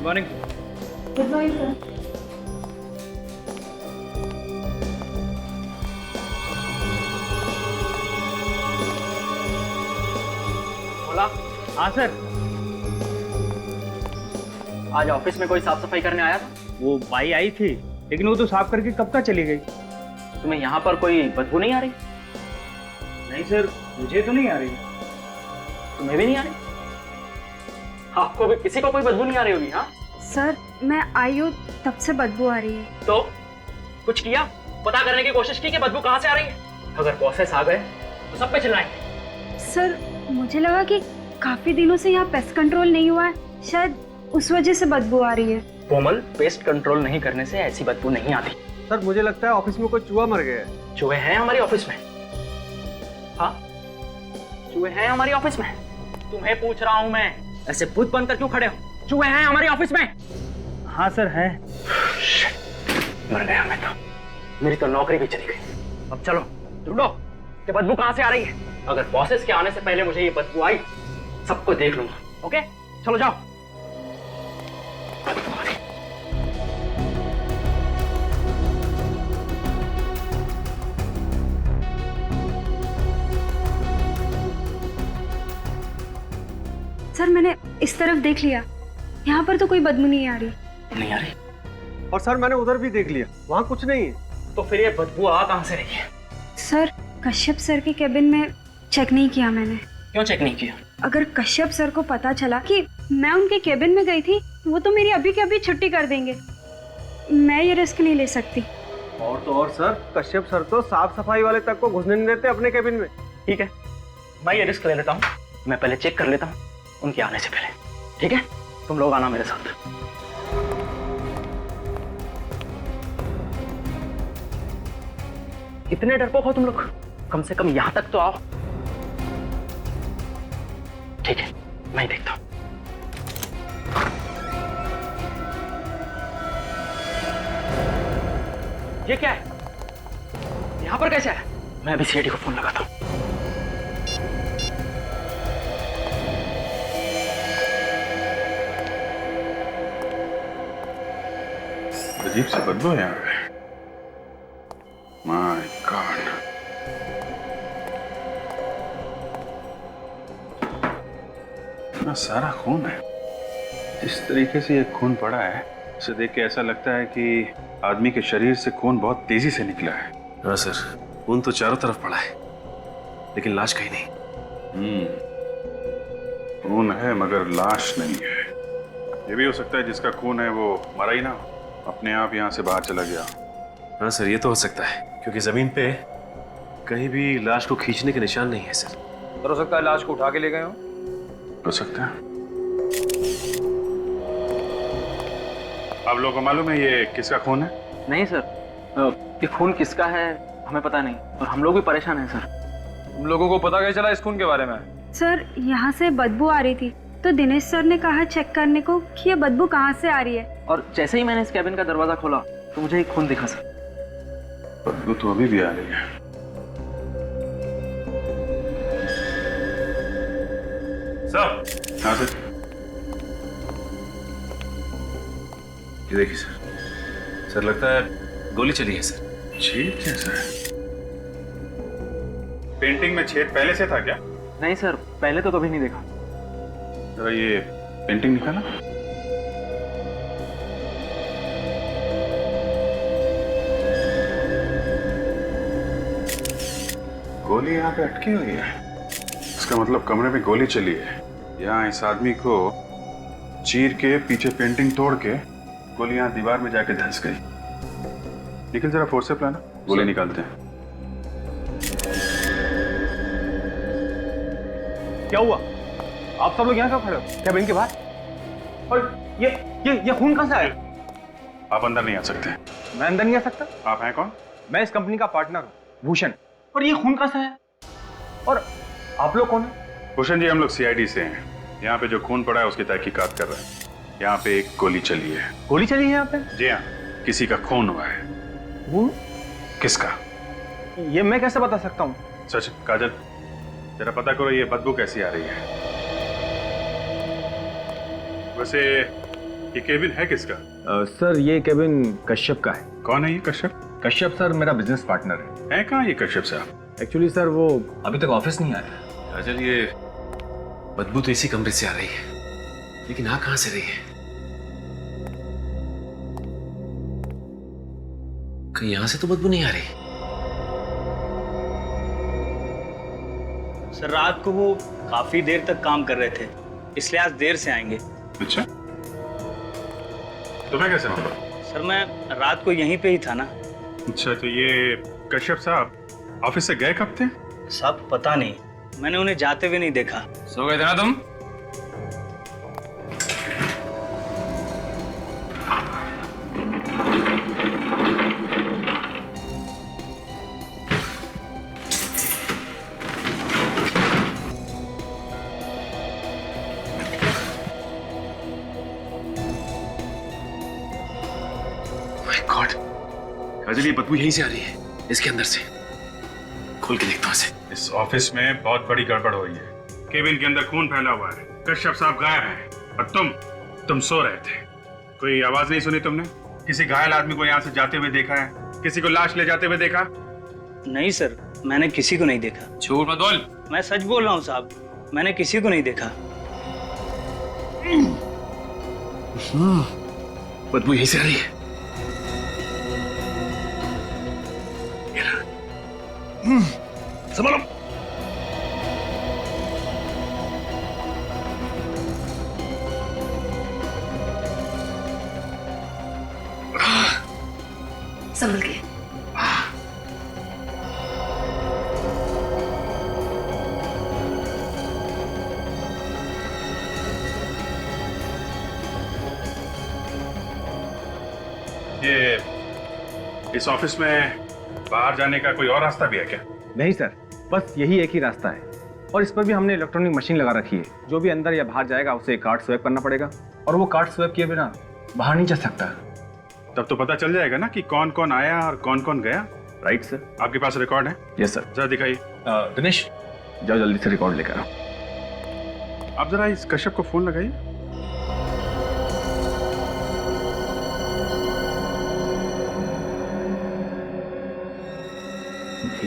Good morning. Good morning sir. बोला। हाँ sir, आज ऑफिस में कोई साफ सफाई करने आया था? वो बाई आई थी लेकिन वो तो साफ करके कब का चली गई। तुम्हें यहाँ पर कोई बदबू नहीं आ रही? नहीं सर, मुझे तो नहीं आ रही। तुम्हें भी नहीं आ रही? आपको भी किसी को कोई बदबू नहीं आ रही होगी? हाँ सर मैं आई हूँ तब से बदबू आ रही है। तो कुछ किया, पता करने की कोशिश की कि बदबू कहाँ से आ रही है? अगर बॉसेस आ गए तो सब पे चिल्लाएंगे। सर मुझे लगा कि काफी दिनों से यहाँ पेस्ट कंट्रोल नहीं हुआ है, शायद उस वजह से बदबू आ रही है। कोमल, पेस्ट कंट्रोल नहीं करने से ऐसी बदबू नहीं आती। सर मुझे लगता है ऑफिस में कोई चूहा मर गया है। चूहे हैं हमारी ऑफिस में? हाँ, चूहे हैं हमारी ऑफिस में। तुम्हें पूछ रहा हूं मैं, ऐसे भूत बनकर क्यों खड़े हो? चूहे हैं हमारी ऑफिस में? हाँ सर है। मर गया मैं तो, मेरी तो नौकरी भी चली गई। अब चलो ढूंढो कि बदबू कहां से आ रही है। अगर बॉसेस के आने से पहले मुझे ये बदबू आई, सबको देख लूंगा। ओके चलो जाओ। बदबू आ रही। सर मैंने इस तरफ देख लिया, यहाँ पर तो कोई बदबू नहीं आ रही। नहीं आ रही? और सर मैंने उधर भी देख लिया, वहाँ कुछ नहीं है। तो फिर ये बदबू आ कहां से रही है? सर कश्यप सर के केबिन में चेक नहीं किया मैंने। क्यों चेक नहीं किया? अगर कश्यप सर को पता चला कि मैं उनके केबिन में गई थी, वो तो मेरी अभी के अभी छुट्टी कर देंगे। मैं ये रिस्क नहीं ले सकती। और तो और सर, कश्यप सर तो साफ सफाई वाले तक को घुसने नहीं देते अपने केबिन में। ठीक है, मैं ये रिस्क ले लेता हूँ। मैं पहले चेक कर लेता हूँ उनके आने से पहले। ठीक है, तुम लोग आना मेरे साथ। इतने डरपोक हो तुम लोग, कम से कम यहां तक तो आओ। ठीक है, मैं ही देखता हूं। ये क्या है? यहां पर कैसे है? मैं अभी सीआईडी को फोन लगाता हूं। अजीब सी बदबू है यहाँ पे। My God. इतना सारा खून है। इस तरीके से ये खून पड़ा है, इसे देख के ऐसा लगता है कि आदमी के शरीर से खून बहुत तेजी से निकला है। हाँ सर, खून तो चारों तरफ पड़ा है, लेकिन लाश कहीं नहीं। खून है मगर लाश नहीं है। ये भी हो सकता है जिसका खून है वो मरा ही ना, अपने आप यहाँ से बाहर चला गया। हाँ सर, ये तो हो सकता है, क्योंकि जमीन पे कहीं भी लाश को खींचने के निशान नहीं है सर। हो सकता है लाश को उठा के ले गए हो सकता है। आप लोगों को मालूम है ये किसका खून है? नहीं सर, ये खून किसका है हमें पता नहीं, और हम लोग भी परेशान हैं सर। तुम लोगों को पता कैसे चला इस खून के बारे में? सर यहाँ से बदबू आ रही थी तो दिनेश सर ने कहा चेक करने को कि ये बदबू कहाँ से आ रही है। और जैसे ही मैंने इस कैबिन का दरवाजा खोला तो मुझे एक खून दिखा सर। बदबू तो अभी भी आ रही है। सर, हाँ सर। ये देखिए सर, सर लगता है गोली चली है सर। छेद कैसा है? पेंटिंग में छेद पहले से था क्या? नहीं सर, पहले तो कभी नहीं देखा। जरा ये पेंटिंग निकाला। गोली यहाँ पे अटकी हुई है, इसका मतलब कमरे में गोली चली है। यहाँ इस आदमी को चीर के पीछे पेंटिंग तोड़ के गोली यहाँ दीवार में जाके धंस गई। निकल जरा फोर्स से प्लान, गोली निकालते हैं। क्या हुआ? आप सब लोग यहाँ क्यों खड़े हो? कैबिन के बाहर? और ये खून कहाँ से आया? आप अंदर नहीं आ सकते। मैं अंदर नहीं आ सकता? आप हैं कौन? मैं इस कंपनी का पार्टनर हूँ, भूषण। और ये खून कहाँ से आया? और आप लोग कौन है? भूषण जी, हम लोग सीआईडी से हैं। यहाँ पे जो खून पड़ा है उसकी तहकीकात कर रहे हैं। यहाँ पे एक गोली चली है। गोली चली है यहाँ पे? जी हाँ, किसी का खून हुआ है। खून? किसका? ये मैं कैसे बता सकता हूँ? सच काजल, जरा पता करो ये बदबू कैसी आ रही है। वैसे ये केबिन है किसका? सर ये केबिन कश्यप का है। कौन है ये कश्यप? कश्यप सर मेरा बिजनेस पार्टनर है कहाँ ये कश्यप साहब? है। एक्चुअली सर वो अभी तक ऑफिस नहीं आया। काजल, ये बदबू तो इसी कमरे से आ रही है, लेकिन आ कहां से रही है? कहीं यहां से तो बदबू नहीं आ रही। सर रात को वो काफी देर तक काम कर रहे थे, इसलिए आज देर से आएंगे। अच्छा, तुम्हें कैसे मालूम? सर मैं रात को यहीं पे ही था ना। अच्छा, तो ये कश्यप साहब ऑफिस से गए कब थे? साहब पता नहीं, मैंने उन्हें जाते हुए नहीं देखा। सो गए थे ना तुम? गॉड, काजल ये बदबू यहीं से आ रही है, इसके अंदर से। खोल के देखता हूं इसे। इस ऑफिस में बहुत बड़ी गड़बड़ हो रही है। केबिन के अंदर खून फैला हुआ है, कश्यप साहब गायब हैं और तुम सो रहे थे। कोई आवाज नहीं सुनी तुमने? किसी घायल आदमी को यहाँ से जाते हुए देखा है? किसी को लाश ले जाते हुए देखा? नहीं सर, मैंने किसी को नहीं देखा। झूठ मत बोल। मैं सच बोल रहा हूँ साहब, मैंने किसी को नहीं देखा। बदबू यहीं से आ रही है। संभालो। संभल के। ये इस ऑफिस में बाहर जाने का कोई और रास्ता भी है क्या? नहीं सर, बस यही एक ही रास्ता है और इस पर भी हमने इलेक्ट्रॉनिक मशीन लगा रखी है। जो भी अंदर या बाहर जाएगा उसे कार्ड स्वैप करना पड़ेगा और वो कार्ड स्वैप किए बिना बाहर नहीं जा सकता। तब तो पता चल जाएगा ना कि कौन कौन आया और कौन कौन गया। Right sir. आपके पास रिकॉर्ड है? Yes sir. जरा दिखाइए। दिनेश जाओ जल्दी से रिकॉर्ड लेकर आओ। आप जरा इस कश्यप को फोन लगाइए।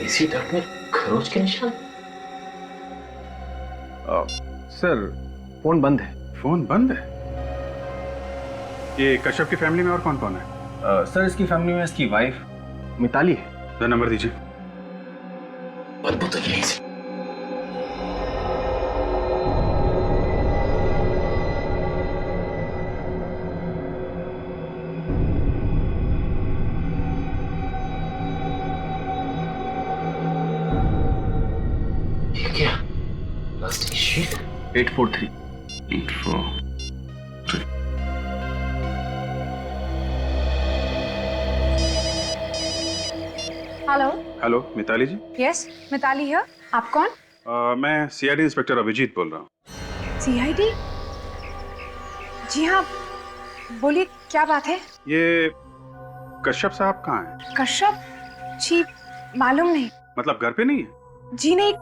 इसी ट्रक में खरोच के निशान। सर फोन बंद है। फोन बंद है? ये कश्यप की फैमिली में और कौन कौन है? सर इसकी फैमिली में इसकी वाइफ मिताली है। जरा नंबर दीजिए। बदबू तो यहीं से। ये क्या? Plastic sheet. 843। 843। Hello. Hello Mitali ji. Yes, Mitali है। आप कौन? मैं सीआईडी इंस्पेक्टर अभिजीत बोल रहा हूँ। सीआईडी? जी हाँ, बोलिए क्या बात है? ये कश्यप साहब कहाँ हैं? कश्यप जी मालूम नहीं। मतलब घर पे नहीं है? जी नहीं,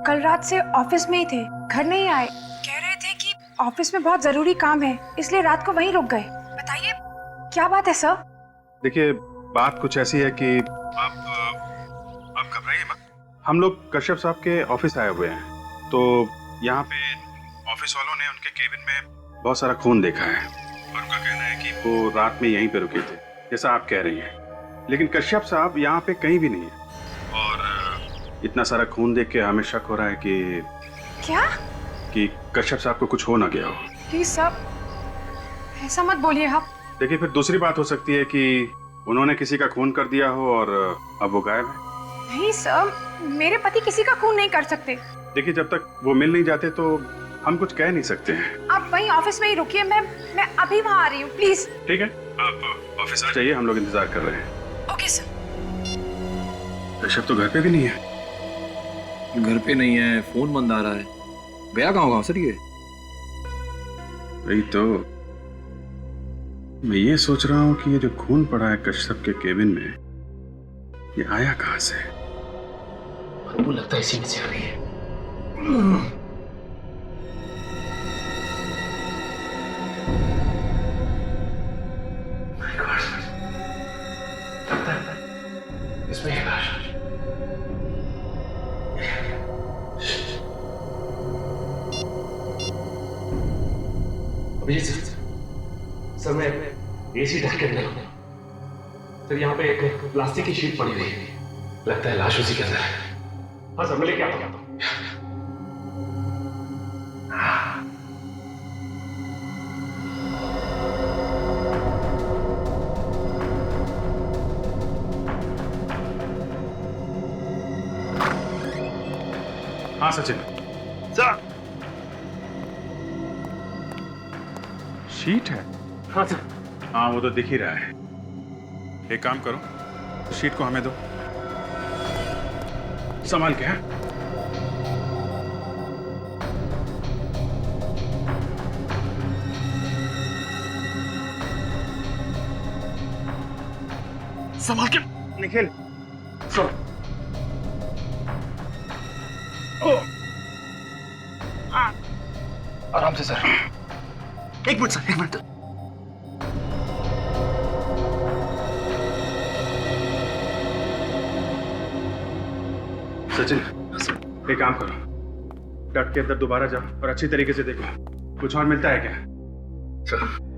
कल रात से ऑफिस में ही थे, घर नहीं आए। कह रहे थे कि ऑफिस में बहुत जरूरी काम है, इसलिए रात को वहीं रुक गए। बताइए क्या बात है सर? देखिए बात कुछ ऐसी है कि आप घबराइए मत। हम लोग कश्यप साहब के ऑफिस आए हुए हैं, तो यहाँ पे ऑफिस वालों ने उनके केबिन में बहुत सारा खून देखा है और उनका कहना है कि वो रात में यहीं पे रुके थे, जैसा आप कह रही हैं। लेकिन कश्यप साहब यहाँ पे कहीं भी नहीं है और इतना सारा खून देख के हमें शक हो रहा है कि क्या? कश्यप साहब को कुछ हो ना गया हो। प्लीज सर ऐसा मत बोलिए आप। देखिए फिर दूसरी बात हो सकती है कि उन्होंने किसी का खून कर दिया हो और अब वो गायब है। नहीं सर, मेरे पति किसी का खून नहीं कर सकते। देखिए जब तक वो मिल नहीं जाते तो हम कुछ कह नहीं सकते हैं। आप वहीं ऑफिस में ही रुकिए, मैं अभी वहाँ आ रही हूँ, प्लीज। ठीक है, आप ऑफिस आ जाइए, हम लोग इंतजार कर रहे हैं। Okay sir. कश्यप तो घर पे भी नहीं है। घर पे नहीं है, फोन बंद आ रहा है। गया कहाँ सर ये? वही तो मैं ये सोच रहा हूँ कि ये जो खून पड़ा है कश्यप के केबिन में, ये आया कहाँ से? बदबू लगता है इसी में से आ रही है। अभिजीत सर, मैं एसी ढक के अंदर हूँ सर। यहाँ पे एक प्लास्टिक की शीट पड़ी हुई है, लगता है लाश उसी के अंदर है। हाँ सर, मैं लेके आता हूँ। हाँ सचिन सर। शीट है। हाँ सर। हाँ वो तो दिख ही रहा है। एक काम करो, शीट को हमें दो, संभाल के। संभाल के निखिल सर। आराम से सर। एक मिनट सर, एक मिनट। सचिन एक काम करो, डट के अंदर दोबारा जाओ और अच्छी तरीके से देखो कुछ और मिलता है क्या। सर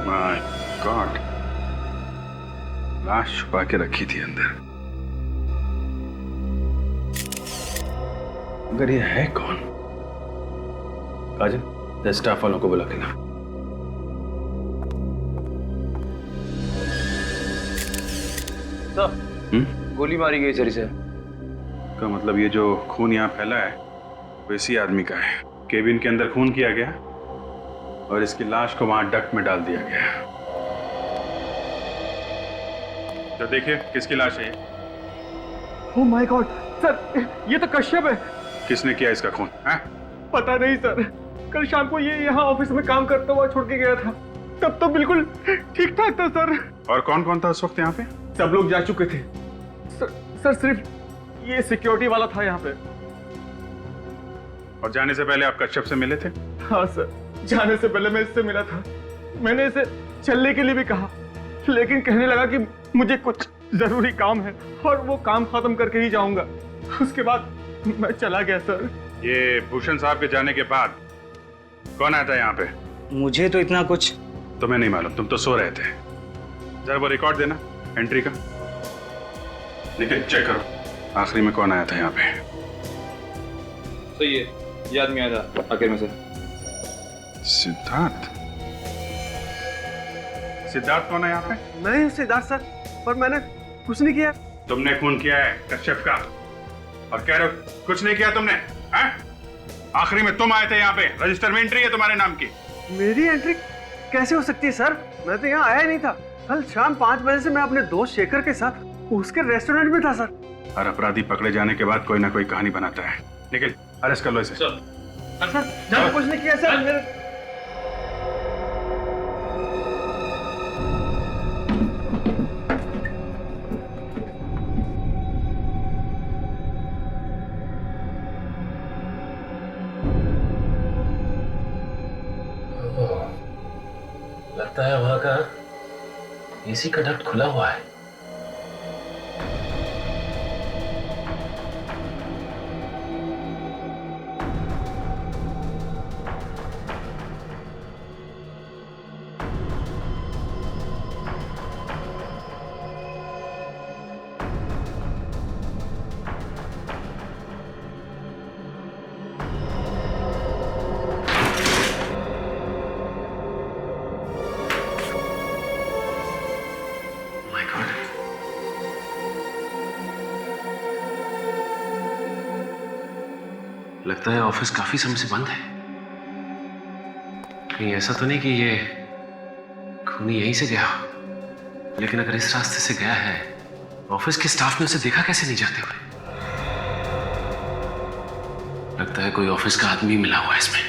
माय गॉड, लाश छुपा के रखी थी अंदर। अगर ये है कौन? काजल, स्टाफ वालों को बुला के ला। गोली मारी गई सर इसे। का मतलब ये जो खून यहाँ फैला है वो इसी आदमी का है। केबिन के अंदर खून किया गया और इसकी लाश को वहां डक्ट में डाल दिया गया। तो देखिए किसकी लाश है ये? ओह माय गॉड सर, ये तो कश्यप है। किसने किया इसका खून? हैं? पता नहीं सर, कल शाम को ये यहाँ ऑफिस में काम करता हुआ छोड़ के गया था, तब तो बिल्कुल ठीक ठाक था सर। और कौन कौन था उस वक्त यहाँ पे? सब लोग जा चुके थे सर, सिर्फ ये सिक्योरिटी वाला था यहाँ पे। और जाने से पहले आप कश्यप से मिले थे? हाँ सर, जाने से पहले मैं इससे मिला था। मैंने इसे चलने के लिए भी कहा, लेकिन कहने लगा कि मुझे कुछ जरूरी काम है और वो काम खत्म करके ही जाऊंगा। उसके बाद मैं चला गया सर। ये भूषण साहब के जाने के बाद कौन आया था यहाँ पे? मुझे तो इतना कुछ तुम्हें नहीं मालूम, तुम तो सो रहे थे। जरा वो रिकॉर्ड देना एंट्री का। लेकिन चेक करो आखिरी में कौन आया था यहाँ पे। सही है, ये आदमी आया था आखिर में से। सिद्धार्थ? सिद्धार्थ कौन है यहाँ पे? मैं हूँ सिद्धार्थ सर, पर मैंने कुछ नहीं किया। तुमने खून किया है कश्यप का और कह रहे हो कुछ नहीं किया तुमने, हैं? आखिरी में तुम आए थे यहाँ पे, रजिस्टर में एंट्री है तुम्हारे नाम की। मेरी एंट्री कैसे हो सकती है सर? मैं तो यहाँ आया ही नहीं था। कल शाम 5 बजे से मैं अपने दोस्त शेखर के साथ उसके रेस्टोरेंट में था सर। हर अपराधी पकड़े जाने के बाद कोई ना कोई कहानी बनाता है। निखिल अरेस्ट कर लो इसे। सर मैंने कुछ नहीं किया सर। मेरे लगता है वहां का एसी का डक्ट खुला हुआ है। लगता है ऑफिस काफी समय से बंद है। कहीं ऐसा तो नहीं कि ये खूनी यहीं से गया? लेकिन अगर इस रास्ते से गया है, ऑफिस के स्टाफ ने उसे देखा कैसे नहीं जाते हुए? लगता है कोई ऑफिस का आदमी मिला हुआ है इसमें।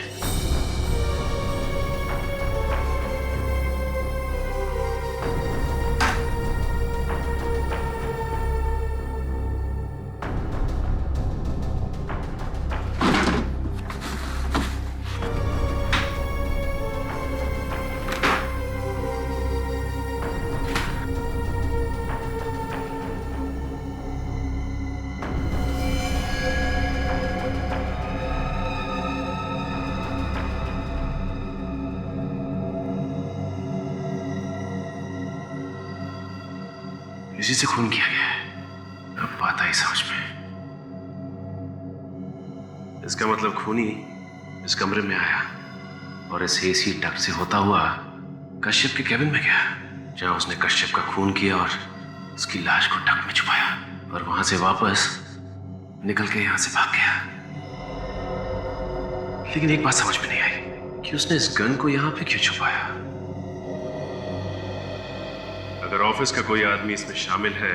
इसी से खून किया गया है। अब बात आई समझ में। इसका मतलब खूनी इस कमरे में आया और इस एसी डक्ट से होता हुआ कश्यप के केबिन में गया, जहां उसने कश्यप का खून किया और उसकी लाश को डक्ट में छुपाया और वहां से वापस निकल के यहां से भाग गया। लेकिन एक बात समझ में नहीं आई कि उसने इस गन को यहां पे क्यों छुपाया। अगर ऑफिस का कोई आदमी इसमें शामिल है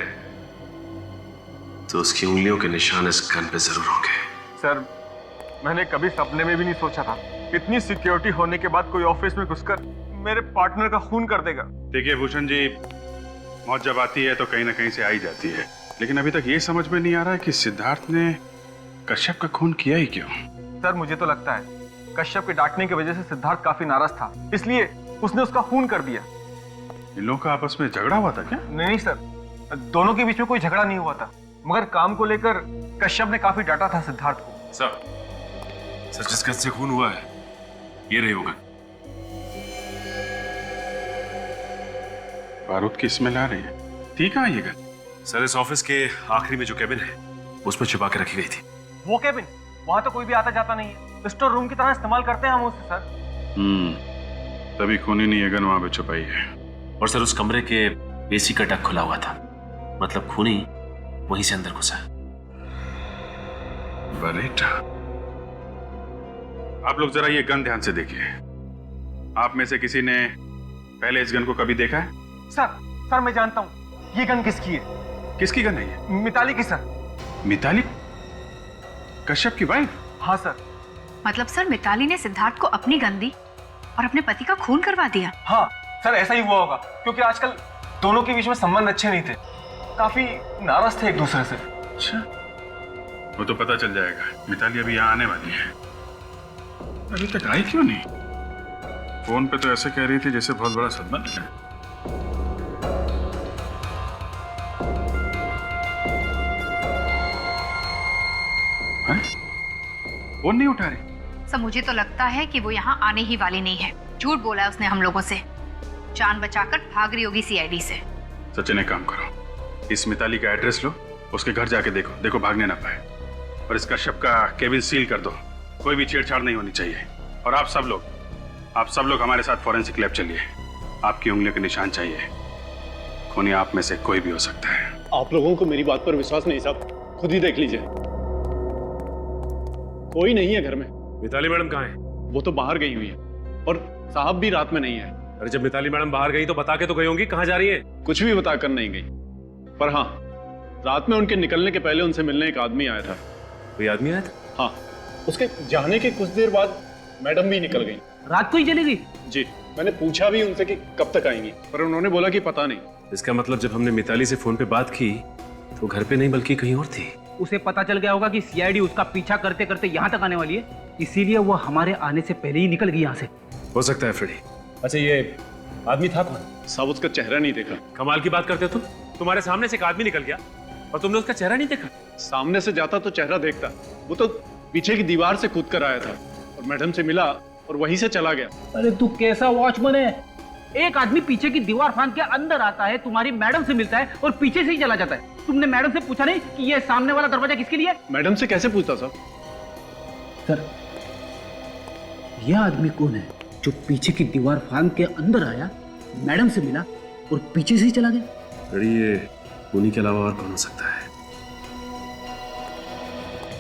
तो उसकी उंगलियों के निशान इस गन पे जरूर होंगे। सर, मैंने कभी सपने में भी नहीं सोचा था इतनी सिक्योरिटी होने के बाद कोई ऑफिस में घुसकर मेरे पार्टनर का खून कर देगा। देखिए भूषण जी, मौत जब आती है तो कहीं ना कहीं से आई जाती है, लेकिन अभी तक ये समझ में नहीं आ रहा है कि सिद्धार्थ ने कश्यप का खून किया ही क्यों। सर, मुझे तो लगता है कश्यप के डांटने की वजह से सिद्धार्थ काफी नाराज था, इसलिए उसने उसका खून कर दिया। इन लोगों का आपस में झगड़ा हुआ था क्या? नहीं सर, दोनों के बीच में कोई झगड़ा नहीं हुआ था, मगर काम को लेकर कश्यप ने काफी डांटा था सिद्धार्थ को। सर जिस गन से खून हुआ है ये रही होगा। बारूद की स्मेल आ रही है। ठीक है ये गन। सर, इस ऑफिस के आखिरी में जो केबिन है उसमें छुपा के रखी गई थी। वो केबिन, वहां तो कोई भी आता जाता नहीं है, स्टोर रूम की तरह इस्तेमाल करते हैं हम उसे सर। तभी खूनी ने ये गन वहां पे छुपाई है। और सर उस कमरे के एसी का डक खुला हुआ था, मतलब खूनी वहीं से अंदर घुसा। बरेटा, आप लोग जरा ये गन ध्यान से देखिए। आप में से किसी ने पहले इस गन को कभी देखा है? सर मैं जानता हूँ ये गन किसकी है। किसकी गन है ये? मिताली की सर। मिताली? कश्यप की वाइफ? हाँ सर। मतलब सर मिताली ने सिद्धार्थ को अपनी गन दी और अपने पति का खून करवा दिया? हाँ सर, ऐसा ही हुआ होगा, क्योंकि आजकल दोनों के बीच में संबंध अच्छे नहीं थे, काफी नाराज थे एक दूसरे से। अच्छा, वो तो पता चल जाएगा। मिताली अभी यहाँ आने वाली है, अभी तक आई क्यों नहीं? फोन पे तो ऐसे कह रही थी जैसे बहुत बड़ा संबंध है। फोन नहीं उठा रही। सर मुझे तो लगता है कि वो यहाँ आने ही वाली नहीं है। झूठ बोला है उसने हम लोगों से, जान बचाकर भाग रही होगी सीआईडी से। सचिन, एक काम करो, इस मिताली का एड्रेस लो, उसके घर जाके देखो भागने ना पाए, और इस कश्यप का केबिन सील कर दो। कोई भी छेड़छाड़ नहीं होनी चाहिए। और आप सब लोग हमारे साथ फॉरेंसिक लैब चलिए। आपकी उंगलियों के निशान चाहिए। खूनी आप में से कोई भी हो सकता है। आप लोगों को मेरी बात पर विश्वास नहीं साहब, खुद ही देख लीजिए। कोई नहीं है घर में। मिताली मैडम कहाँ है? वो तो बाहर गई हुई है, और साहब भी रात में नहीं है। अरे जब मिताली मैडम बाहर गई तो बता के तो गई होंगी, कहाँ जा रही है? कुछ भी बताकर नहीं गई, पर हाँ, रात में उनके निकलने के पहले उनसे मिलने एक आदमी आया था। कोई आदमी आया था? हाँ, उसके जाने के कुछ देर बाद मैडम भी निकल गई। रात को ही चली गई? जी, मैंने पूछा भी उनसे कि कब तक आएंगी, पर उन्होंने बोला कि पता नहीं। इसका मतलब जब हमने मिताली से फोन पे बात की तो घर पे नहीं बल्कि कहीं और थी। उसे पता चल गया होगा कि सीआईडी उसका पीछा करते करते यहाँ तक आने वाली है, इसीलिए वो हमारे आने से पहले ही निकल गई यहाँ से। हो सकता है फ्रेडी। अच्छा, ये आदमी था कौन? साहब उसका चेहरा नहीं देखा। कमाल की बात करते हो तुम। तुम्हारे सामने से एक आदमी निकल गया और तुमने उसका चेहरा नहीं देखा? सामने से जाता तो चेहरा देखता, वो तो पीछे की दीवार से कूद कर आया था और मैडम से मिला और वहीं से चला गया। अरे तू कैसा वॉचमैन है? एक आदमी पीछे की दीवार फांद के अंदर आता है, तुम्हारी मैडम से मिलता है और पीछे से ही चला जाता है। तुमने मैडम से पूछा नहीं कि ये सामने वाला दरवाजा किसके लिए है? मैडम से कैसे पूछता साहब? सर, यह आदमी कौन है जो पीछे की दीवार फांद के अंदर आया, मैडम से मिला और पीछे से ही चला गया? फ्रेडी, ये उन्हीं के अलावा और कौन हो सकता है?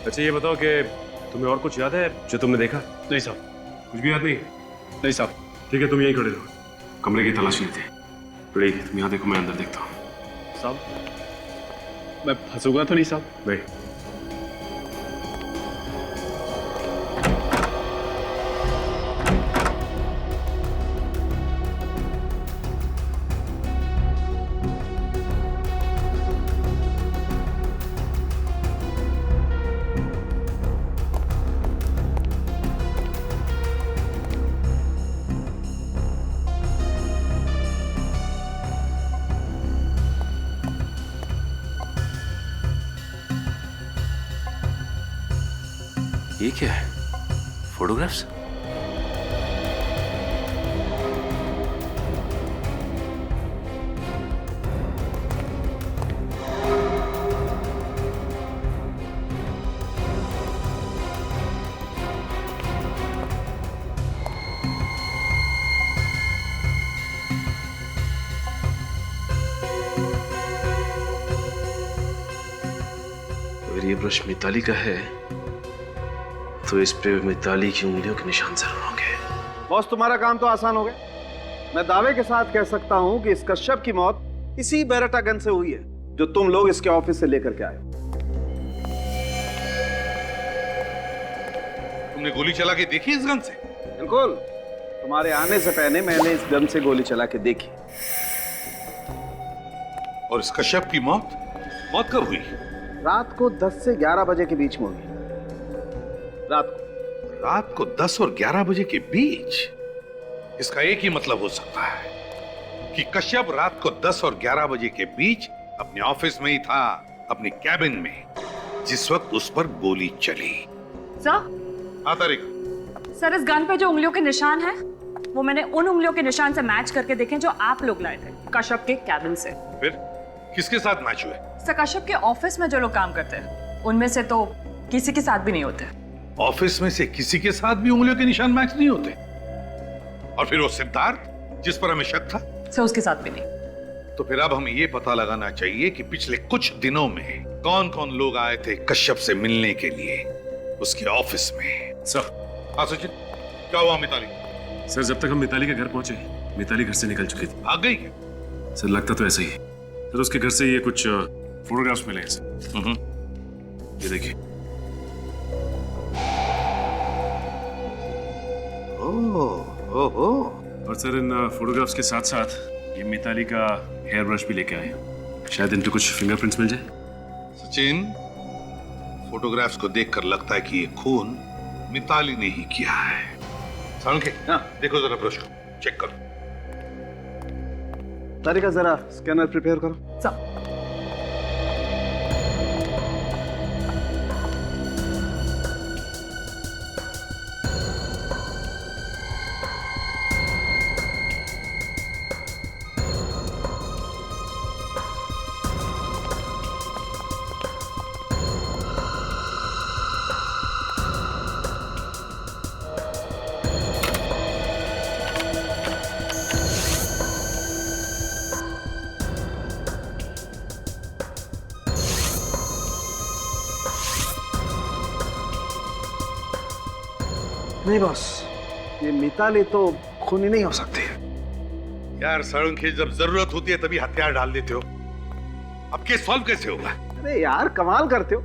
अच्छा ये बताओ कि तुम्हें और कुछ याद है जो तुमने देखा? नहीं साहब। कुछ भी याद नहीं? नहीं साहब। ठीक है, तुम यहीं खड़े रहो, कमरे की तलाशी लेते हैं। फ्रेडी, तुम यहाँ देखो, मैं अंदर देखता हूँ। साहब, मैं फंसूंगा तो नहीं साहब? नहीं। ये क्या है? फोटोग्राफ्स? ब्रश मिताली का है तो इस पे मिताली की उंगलियों के निशान जरूर होंगे। बॉस, तुम्हारा काम तो आसान हो गया। मैं दावे के साथ कह सकता हूं कि इस कश्यप की मौत इसी बेरेटा गन से हुई है जो तुम लोग इसके ऑफिस से लेकर के आए हो। तुमने गोली चला के देखी इस गन से? बिल्कुल, तुम्हारे आने से पहले मैंने इस गन से गोली चला के देखी। और इस कश्यप की मौत कब हुई? रात को 10 से 11 बजे के बीच में हुई। रात को 10 और 11 बजे के बीच? इसका एक ही मतलब हो सकता है कि कश्यप रात को 10 और 11 बजे के बीच अपने ऑफिस में ही था, अपने कैबिन में, जिस वक्त उस पर गोली चली। सर? हाँ तारिक। सर, इस गन पे जो उंगलियों के निशान हैं, वो मैंने उन उंगलियों के निशान से मैच करके देखे जो आप लोग लाए थे कश्यप के कैबिन से। फिर किसके साथ मैच हुए? सर, कश्यप के ऑफिस में जो लोग काम करते हैं उनमें से तो किसी के साथ भी नहीं होते। ऑफिस में से किसी के साथ भी उंगलियों के निशान मैच नहीं होते? और फिर वो सिद्धार्थ जिस पर हमें शक था? सर, उसके साथ भी नहीं। तो फिर अब हमें ये पता लगाना चाहिए कि पिछले कुछ दिनों में कौन कौन लोग आए थे कश्यप से मिलने के लिए उसके ऑफिस में। सर। हाँ सचिन, क्या हुआ मिताली? सर, जब तक हम मिताली के घर पहुंचे मिताली घर से निकल चुकी थी। भाग गई क्या? सर, लगता तो ऐसा ही। सर, उसके घर से ये कुछ फोटोग्राफ्स मिले हैं सर। ये देखिए। और सर, इन फोटोग्राफ्स के साथ साथ ये मिताली का हेयर ब्रश भी लेके आए हैं। शायद इन पे कुछ फिंगरप्रिंट्स मिल जाए। सचिन, फोटोग्राफ्स को देखकर लगता है कि ये खून मिताली ने ही किया है। सालुंखे, देखो जरा ब्रश को चेक करो। तारिका, जरा स्कैनर प्रिपेयर करो। सर। नहीं बॉस, ये मिताली तो खूनी नहीं हो सकती। यार सालुंखे, जब जरूरत होती है तभी हथियार डाल देते हो। अब केस सॉल्व कैसे होगा? अरे यार, कमाल करते हो।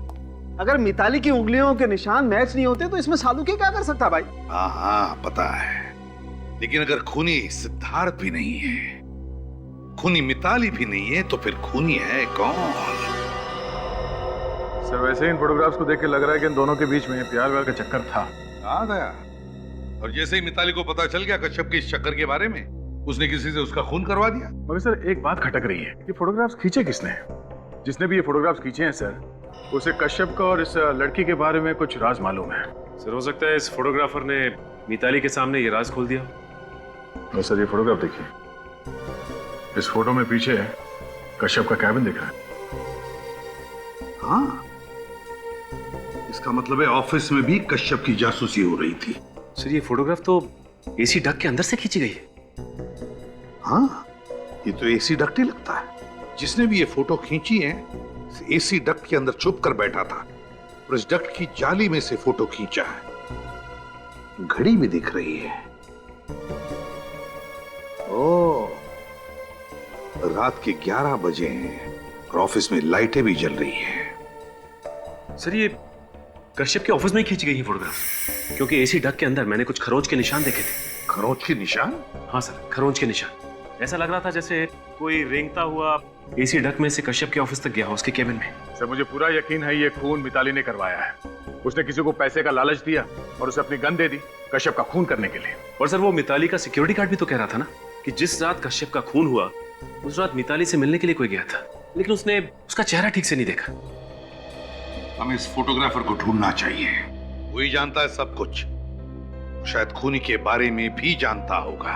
अगर मिताली की उंगलियों के निशान मैच नहीं होते तो इसमें सालुंखे क्या कर सकता भाई? हाँ पता है, लेकिन अगर खूनी सिद्धार्थ भी नहीं है, खूनी मिताली भी नहीं है, तो फिर खूनी है कौन? सर, वैसे इन फोटोग्राफ्स को देख के लग रहा है कि इन दोनों के बीच में प्यार व्यार का चक्कर था। आ गया। और जैसे ही मिताली को पता चल गया कश्यप के इस चक्कर के बारे में, उसने किसी से उसका खून करवा दिया। मगर सर, एक बात खटक रही है, ये फोटोग्राफ्स खींचे किसने? जिसने भी ये फोटोग्राफ्स खींचे हैं सर, उसे कश्यप का और इस लड़की के बारे में कुछ राज मालूम है। सर, हो सकता है इस फोटोग्राफर ने मिताली के सामने ये राज खोल दिया। तो सर, ये फोटोग्राफ देखिए। इस फोटो में पीछे कश्यप का कैबिन दिख रहा है। हाँ, इसका मतलब है ऑफिस में भी कश्यप की जासूसी हो रही थी। सर, ये फोटोग्राफ तो एसी डक के अंदर से खींची गई है। हाँ, ये तो एसी डक्ट ही लगता है। जिसने भी ये फोटो खींची है, एसी डक्ट के अंदर छुप कर बैठा था और इस डक्ट की जाली में से फोटो खींचा है। घड़ी भी दिख रही है। ओह, रात के 11 बजे हैं और ऑफिस में लाइटें भी जल रही हैं। सर, ये कश्यप के ऑफिस में ही खींची गई है फोटोग्राफ, क्योंकि एसी डक के अंदर मैंने कुछ खरोंच के निशान देखे थे। खरोंच के निशान? हाँ सर, खरोंच के निशान। ऐसा लग रहा था जैसे कोई रेंगता हुआ एसी डक में से कश्यप के ऑफिस तक गया, उसके केबिन में। सर, मुझे पूरा यकीन है ये खून मिताली ने करवाया है। उसने किसी को पैसे का लालच दिया और उसे अपनी गन दे दी कश्यप का खून करने के लिए। और सर, वो मिताली का सिक्योरिटी गार्ड भी तो कह रहा था ना कि जिस रात कश्यप का खून हुआ उस रात मिताली से मिलने के लिए कोई गया था, लेकिन उसने उसका चेहरा ठीक से नहीं देखा। हमें इस फोटोग्राफर को ढूंढना चाहिए। वही जानता है सब कुछ, शायद खूनी के बारे में भी जानता होगा।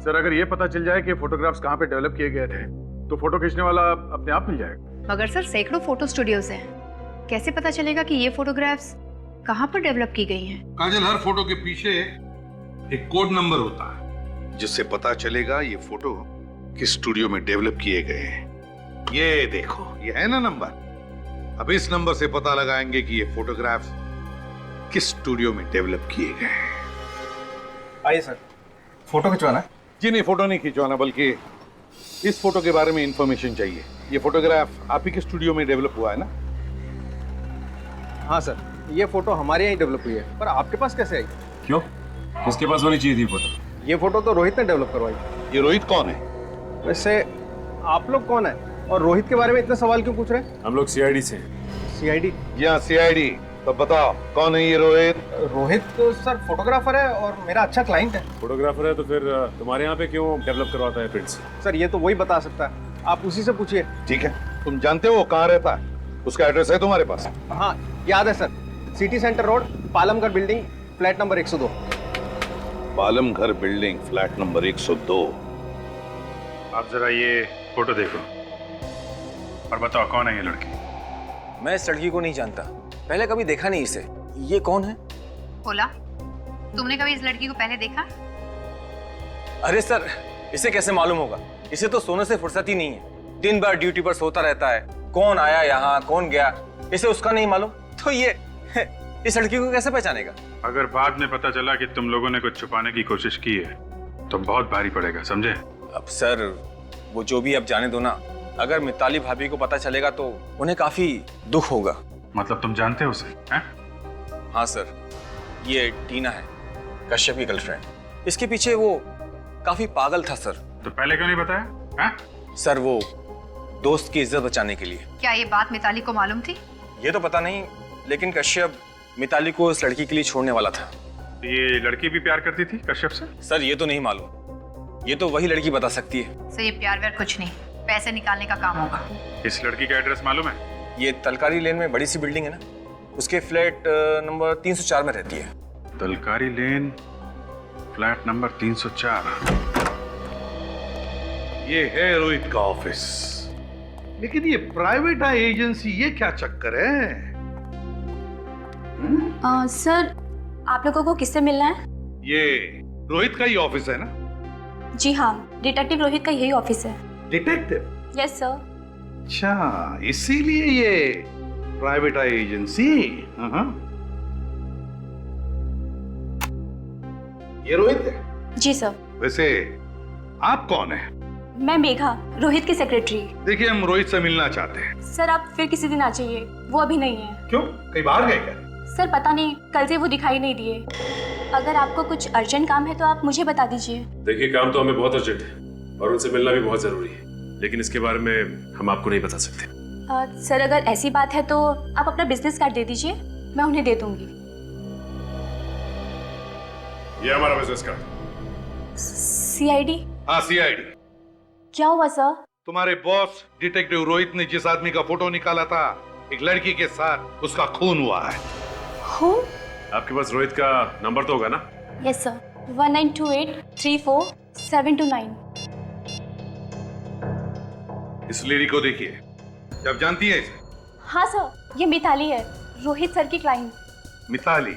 सर, अगर ये पता चल जाए कि फोटोग्राफ्स कहाँ पे डेवलप किए गए थे तो फोटो खींचने वाला अपने आप मिल जाएगा। मगर सर, सैकड़ों फोटो स्टूडियोज हैं, कैसे पता चलेगा कि ये फोटोग्राफ्स कहाँ पर डेवलप की गई हैं? काजल, हर फोटो के पीछे एक कोड नंबर होता है जिससे पता चलेगा ये फोटो किस स्टूडियो में डेवलप किए गए हैं। ये देखो, ये है ना नंबर, अब इस नंबर से पता लगाएंगे कि ये फोटोग्राफ्स किस स्टूडियो में डेवलप किए गए हैं। आइए सर, फोटो खिंचवाना है? जी नहीं, फोटो नहीं खिंचवाना, बल्कि इस फोटो के बारे में इंफॉर्मेशन चाहिए। ये फोटोग्राफ आप ही के स्टूडियो में डेवलप हुआ है ना? हाँ सर, ये फोटो हमारे यहाँ डेवलप हुई है, पर आपके पास कैसे आई? क्यों? किसके पास होनी चाहिए थी फोटो? ये फोटो तो रोहित ने डेवलप करवाई। ये रोहित कौन है? वैसे आप लोग कौन है और रोहित के बारे में इतने सवाल क्यों पूछ रहे हैं? हम लोग सीआईडी से। सीआईडी? जी हाँ, सीआईडी। तो बताओ कौन है ये रोहित? रोहित तो सर फोटोग्राफर है और मेरा अच्छा क्लाइंट है। फोटोग्राफर है तो फिर तुम्हारे यहाँ पे क्यों डेवलप करवाता है प्रिंट्स? सर ये तो वही बता सकता है, आप उसी से पूछिए। ठीक है, तुम जानते हो वो कहाँ रहता है? उसका एड्रेस है तुम्हारे पास? हाँ याद है sir, city centre road, Palamghar building, flat number 102। Palamghar building, flat number 102। आप जरा ये फोटो देखो और बताओ कौन है ये लड़की? मैं इस लड़की को नहीं जानता, पहले कभी देखा नहीं इसे। ये कौन है? बोला, तुमने कभी इस लड़की को पहले देखा? अरे सर, इसे कैसे मालूम होगा? इसे तो सोने से फुर्सत ही नहीं है, दिन भर ड्यूटी पर सोता रहता है। कौन आया यहाँ, कौन गया, इसे उसका नहीं मालूम, तो ये इस लड़की को कैसे पहचानेगा? अगर बाद में पता चला कि तुम लोगों ने कुछ छुपाने की कोशिश की है तो बहुत भारी पड़ेगा, समझे? अब सर, वो जो भी अब जाने दो ना। अगर मिताली भाभी को पता चलेगा तो उन्हें काफी दुख होगा। मतलब तुम जानते हो उसे? हैं? हाँ सर, ये टीना है, कश्यप की गर्लफ्रेंड। इसके पीछे वो काफी पागल था सर। तो पहले क्यों नहीं बताया? हैं? सर वो दोस्त की इज्जत बचाने के लिए। क्या ये बात मिताली को मालूम थी? ये तो पता नहीं, लेकिन कश्यप मिताली को इस लड़की के लिए छोड़ने वाला था। ये लड़की भी प्यार करती थी कश्यप से? सर ये तो नहीं मालूम, ये तो वही लड़की बता सकती है। सर ये प्यार व्यार कुछ नहीं, पैसे निकालने का काम होगा। इस लड़की का एड्रेस मालूम है? ये तलकारी लेन में बड़ी सी बिल्डिंग है ना, उसके फ्लैट नंबर 304 में रहती है। तलकारी लेन, फ्लैट नंबर 304। ये है रोहित का ऑफिस, लेकिन ये प्राइवेट एजेंसी, ये क्या चक्कर है? सर, आप लोगों को किससे मिलना है? ये रोहित का ही ऑफिस है ना? जी हाँ, डिटेक्टिव रोहित का यही ऑफिस है। डिटेक्टिव? Yes sir. अच्छा, इसीलिए ये प्राइवेट एजेंसी। ये रोहित है? जी सर। वैसे आप कौन है? मैं मेघा, रोहित की सेक्रेटरी। देखिए, हम रोहित से मिलना चाहते हैं। सर आप फिर किसी दिन आ जाइए, वो अभी नहीं है। क्यों, कहीं बाहर गए क्या? सर पता नहीं, कल से वो दिखाई नहीं दिए। अगर आपको कुछ अर्जेंट काम है तो आप मुझे बता दीजिए। देखिए, काम तो हमें बहुत अर्जेंट है और उनसे मिलना भी बहुत जरूरी है, लेकिन इसके बारे में हम आपको नहीं बता सकते। सर अगर ऐसी बात है तो आप अपना बिजनेस कार्ड दे दीजिए, मैं उन्हें दे दूंगी। ये हमारा बिजनेस कार्ड। सीआईडी? हाँ, सीआईडी। क्या हुआ सर? तुम्हारे बॉस डिटेक्टिव रोहित ने जिस आदमी का फोटो निकाला था एक लड़की के साथ, उसका खून हुआ है। खून? आपके पास रोहित का नंबर तो होगा ना? Yes sir, 1928347229। इस लेडी को देखिए, जब जानती है इसे? हाँ सर, ये मिताली है, रोहित सर की क्लाइंट। मिताली?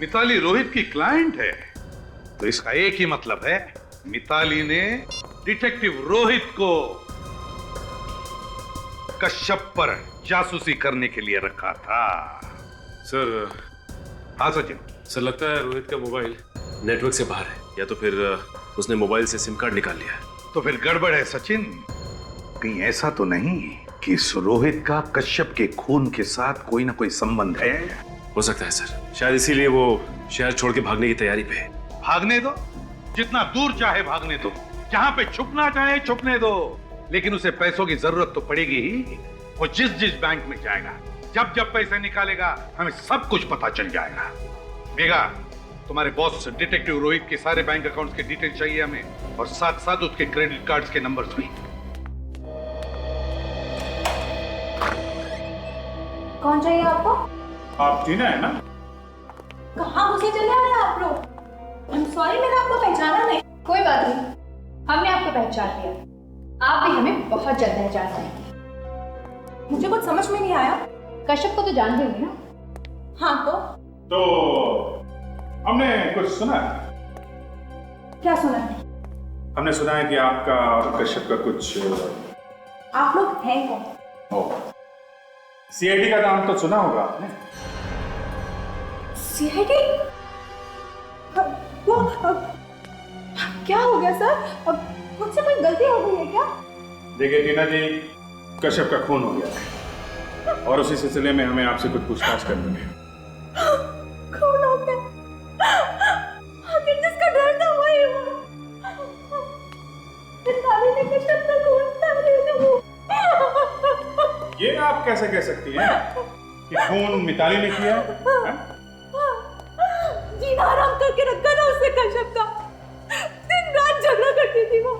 मिताली रोहित की क्लाइंट है? तो इसका एक ही मतलब है, मिताली ने डिटेक्टिव रोहित को कश्यप पर जासूसी करने के लिए रखा था। सर। हाँ सचिन। सर लगता है रोहित का मोबाइल नेटवर्क से बाहर है, या तो फिर उसने मोबाइल से सिम कार्ड निकाल लिया है। तो फिर गड़बड़ है सचिन। कहीं ऐसा तो नहीं कि इस रोहित का कश्यप के खून के साथ कोई ना कोई संबंध है? हो सकता है सर, शायद इसीलिए वो शहर छोड़ के भागने की तैयारी पे है। भागने दो, जितना दूर चाहे भागने दो, जहां पे छुपना चाहे छुपने दो, लेकिन उसे पैसों की जरूरत तो पड़ेगी ही। वो जिस जिस बैंक में जाएगा, जब जब पैसे निकालेगा, हमें सब कुछ पता चल जाएगा। मेघा, तुम्हारे बॉस डिटेक्टिव रोहित के सारे बैंक अकाउंट्स के डिटेल चाहिए हमें, और साथ साथ उसके क्रेडिट कार्ड्स के नंबर्स भी। कौन चाहिए आपको? आप टीना है ना? कहाँ घुसे चले आए आप लोग? I'm sorry, मैंने आपको पहचाना नहीं। कोई बात नहीं, हमने आपको पहचान लिया, आप भी हमें बहुत जल्द पहचान पाएंगे। मुझे कुछ समझ में नहीं आया। कश्यप को तो जानते होंगे ना? हाँ तो हमने कुछ सुना है। क्या सुना है? हमने सुना है कि आपका और कश्यप का कुछ। आप लोग हैं कौन? सीआईडी का नाम तो सुना होगा आपने। सीआईडी? वो क्या हो गया सर? अब मुझसे कोई गलती हो गई है क्या? देखिए टीना जी, कश्यप का खून हो गया है और उसी सिलसिले में हमें आपसे कुछ पूछताछ करनी है। खून हो गया? आखिर जिसका डर था वही हुआ। मिताली ने कश्यप का खून था। ये आप कैसे कह सकती हैं कि खून मिताली ने किया है? जीना हराम करके रखा ना उसने कश्यप का। दिन रात झगड़ा करती थी वो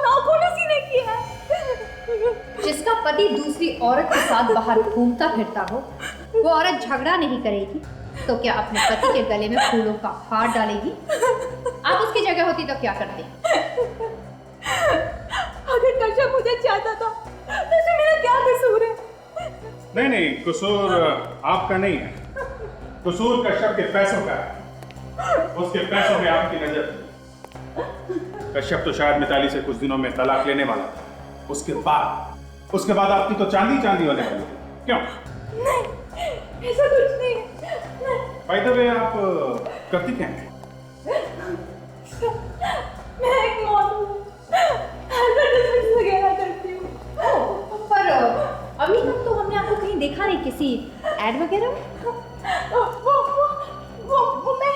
नाखून उसी ने किया है। जिसका पति दूसरी औरत के साथ बाहर घूमता फिरता हो, वो औरत झगड़ा नहीं करेगी तो क्या अपने पति के गले में फूलों का हार डालेगी? आप उसकी जगह होती तो क्या करते? अगर कश्यप मुझे चाहता था तो इसमें मेरा क्या कसूर है? नहीं नहीं, कसूर आपका नहीं है, कसूर कश्यप के पैसों का है। उसके पैसों में आपकी नजर थी। कश्यप तो शायद मिताली से कुछ दिनों में तलाक लेने वाला था। उसके बाद आपकी तो चांदी चांदी होने वाली है। क्यों? नहीं, ऐसा कुछ नहीं। बाय द वे, आप करती क्या हैं? मैं एक मॉडल हूँ, एडवर्टाइजमेंट वगैरह करती हूँ। पर अभी तक तो हमने आपको कहीं देखा नहीं किसी एड वगैरह में। वो मैं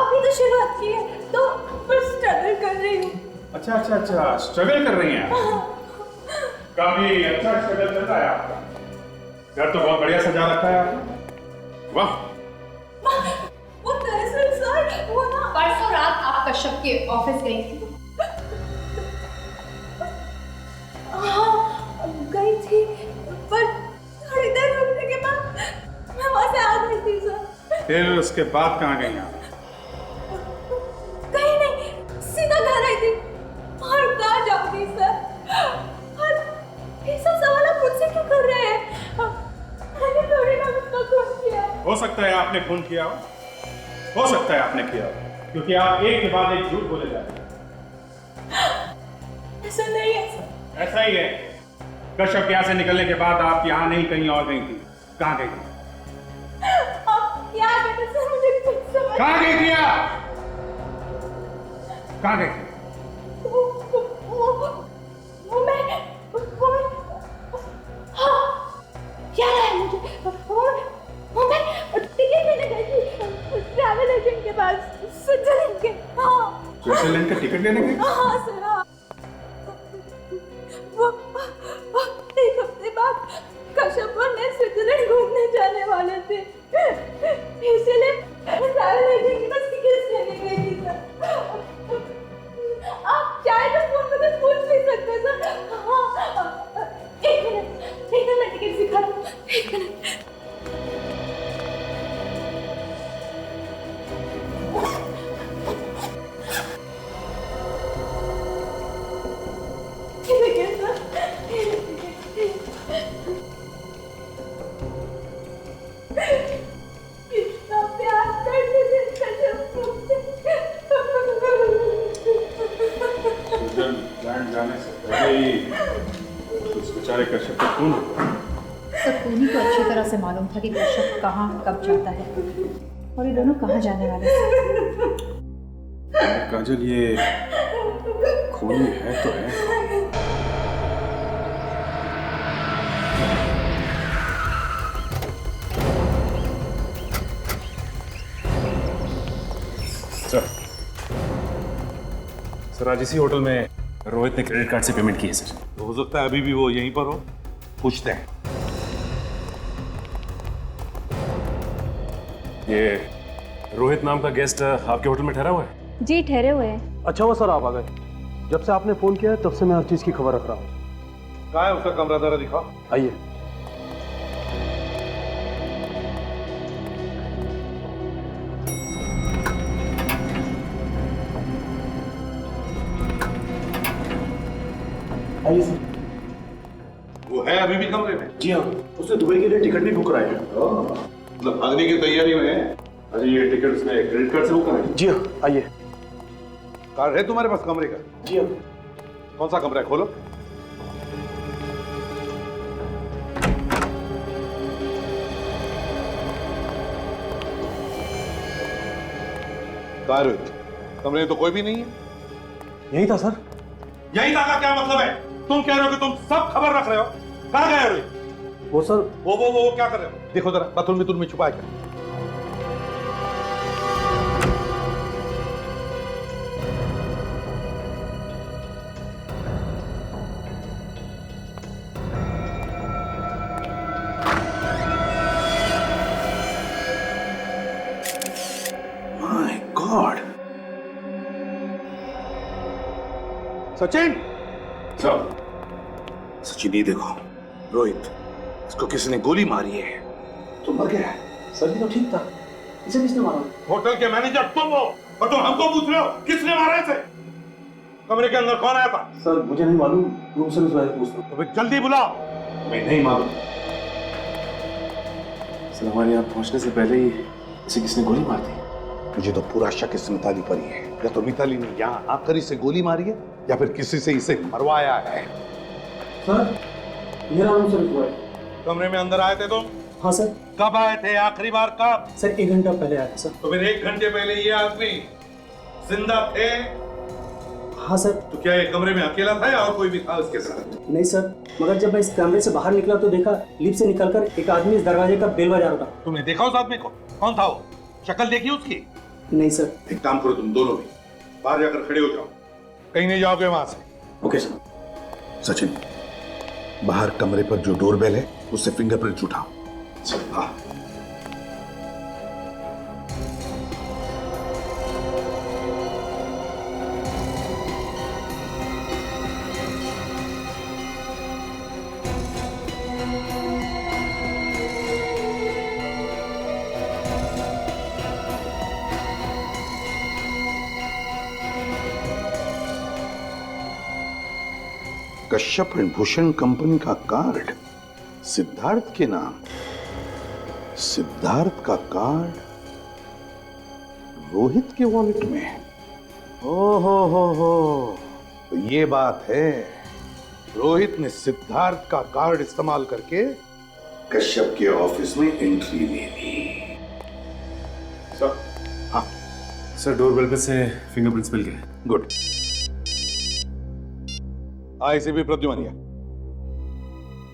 अभी तो शुरुआत की है तो बस स्ट्रगल कर रही हूँ। अच्छा, स्ट्रगल कर रही हैं आप। काफी अच्छा स्ट्रगल चल रहा है आपका। घर तो बहुत बढ़िया सजा रखा है आपने। वाह। वो दरअसल सर वो ना परसों रात आप कश्यप के ऑफिस गई थी। हाँ, गई थी, पर थोड़ी देर रुकने के बाद मैं वहां से आ गई थी सर। फिर उसके बाद कहाँ गई आप? कहीं नहीं, सीधा घर आई थी। और कहाँ जाऊंगी सर? और ये सब सवाल आप मुझसे क्यों कर रहे हैं? मैंने थोड़ी ना उसका खून किया। हो सकता है आपने खून किया हो सकता है आपने किया हो, क्योंकि आप एक के बाद एक झूठ बोले जा रहे हैं। ऐसा नहीं है सर। ऐसा ही है। कश्यप यहाँ से निकलने के बाद आप यहाँ नहीं, कहीं और गई थी। कहाँ गई थी? आप क्या कहते सर? मुझे कुछ समझ। कहाँ गई थी आप? कहाँ गई थी? वो मैं हाँ, याद आया मुझे। वो मैं टिकट लेने गई थी ट्रैवल एजेंट के पास, स्विट्जरलैंड के। हाँ, स्विट्जरलैंड का टिकट लेने गई? हाँ सर, हाँ। वो एक हफ्ते बाद कश्यप और मैं स्विट्जरलैंड घूमने जाने वाले थे, इसलिए ट्रैवल एजेंट के पास टिकट लेने गई थी सर। आप चाहे तो फोन में कुछ पूछ भी सकते हैं सर। हाँ, एक मिनट मैं टिकट दिखा दूँ। एक मिनट। कितना प्यार करते थे कश्यप मुझसे। स्विट्जरलैंड जाने से पहले ही उस बेचारे कश्यप का खून। सबको उन्हीं को अच्छी तरह से मालूम था कि कश्यप कहाँ कब जाता है और ये दोनों कहाँ जाने वाले थे। काजल, ये खूनी है तो है। सर, आज इसी होटल में रोहित ने क्रेडिट कार्ड से पेमेंट की है सर। तो हो सकता है अभी भी वो यहीं पर हो, पूछते हैं। ये रोहित नाम का गेस्ट आपके होटल में ठहरा हुआ है? जी ठहरे हुए हैं। अच्छा हुआ सर आप आ गए। जब से आपने फोन किया है तब से मैं हर चीज की खबर रख रहा हूँ। कहाँ है उसका कमरा? जरा दिखाओ। आइए। आइए सर। वो है अभी भी कमरे में? जी हाँ, उसने दुबई के लिए टिकट भी बुक कराया है। मतलब भागने की तैयारी में है? अरे ये टिकट उसने क्रेडिट कार्ड से बुक कराया? जी हाँ, आइए। कार्ड है तुम्हारे पास कमरे का? जी हाँ। कौन सा कमरा है? खोलो। कहाँ रोहित? कमरे में तो कोई भी नहीं है। यही था सर। यही था का क्या मतलब है? तुम कह रहे हो कि तुम सब खबर रख रहे हो। कहाँ गए रोहित? वो सर वो क्या कर रहे हो? देखो जरा बाथरूम में छुपा कर। My God. सचिन, सचिन ये देखो, रोहित, इसको किसी ने गोली मारी है। तो मर गया है। सर ये तो ठीक था, इसे किसने मारा? होटल के मैनेजर तुम हो और तुम हमको पूछ रहे हो किसने मारा इसे? कमरे के अंदर कौन आया था? सर मुझे नहीं मालूम, रूम सर्विस वाले पूछ लो। तो फिर जल्दी बुलाओ। मैं नहीं मालूम। सर हमारे यहाँ पहुंचने से पहले ही इसे किसने गोली मार दी। मुझे तो पूरा शक इस मिताली पर ही है। या तो मिताली ने यहाँ आकर इसे गोली मारी है या फिर किसी से इसे मरवाया है। सर मेरा रूम सर्विस हुआ है। कमरे में अंदर आए थे तुम? हाँ सर। कब आए थे आखिरी बार? कब? सर 1 घंटा पहले आया था सर। तो फिर 1 घंटे पहले ये आदमी जिंदा थे? हाँ सर। तो क्या ये कमरे में अकेला था या और कोई भी था उसके साथ? नहीं सर, मगर जब मैं इस कमरे से बाहर निकला तो देखा लिफ्ट से निकलकर एक आदमी इस दरवाजे का बेल बजा रहा था। तुमने देखा उस आदमी को? कौन था वो? शक्ल देखी उसकी? नहीं सर। एक काम करो, तुम दोनों भी बाहर जाकर खड़े हो जाओ, कहीं नहीं जाओगे वहां से। Okay sir. सचिन, बाहर कमरे पर जो डोरबेल है उससे फिंगरप्रिंट उठाओ। हाँ। कश्यप एंड भूषण कंपनी का कार्ड सिद्धार्थ के नाम। सिद्धार्थ का कार्ड रोहित के वॉलेट में। हो, तो ये बात है, रोहित ने सिद्धार्थ का कार्ड इस्तेमाल करके कश्यप के ऑफिस में एंट्री ले ली। सर, हाँ सर, डोरबेल पे से फिंगरप्रिंट्स मिल गए। गुड। आईसीबी प्रद्युमनिया,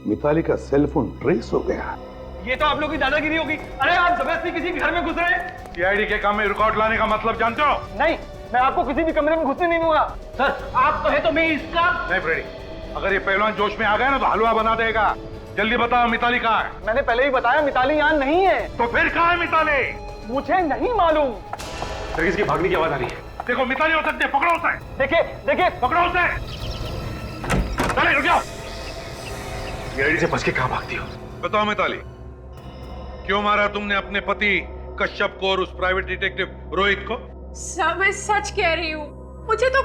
मिताली का सेल फोन ट्रेस हो गया। ये तो आप लोगों की दादागिरी होगी। अरे आप जबरदस्ती किसी घर में घुस रहे हैं। सीआईडी के काम में रिकॉर्ड लाने का मतलब जानते हो? नहीं, मैं आपको किसी भी कमरे में घुसने नहीं दूंगा। सर आप कहे तो मैं इसका। नहीं फ्रेडी, अगर ये पहलवान जोश में आ गया ना तो हलवा बना देगा। जल्दी बताओ मिताली कहाँ है? मैंने पहले ही बताया मिताली यहाँ नहीं है। तो फिर कहाँ है मिताली? मुझे नहीं मालूम। सर किसकी भागने की आवाज आ रही है। देखो मिताली हो सकती है, पकड़ो उसे। देखिए पकड़ो उसे। चले रुक जाओ। सीआईडी से बच के कहाँ भागती हो? बताओ मिताली, क्यों मारा तुमने अपने पति कश्यप को और उस प्राइवेट डिटेक्टिव रोहित को? सर मैं सच कह रही हूँ, मुझे तो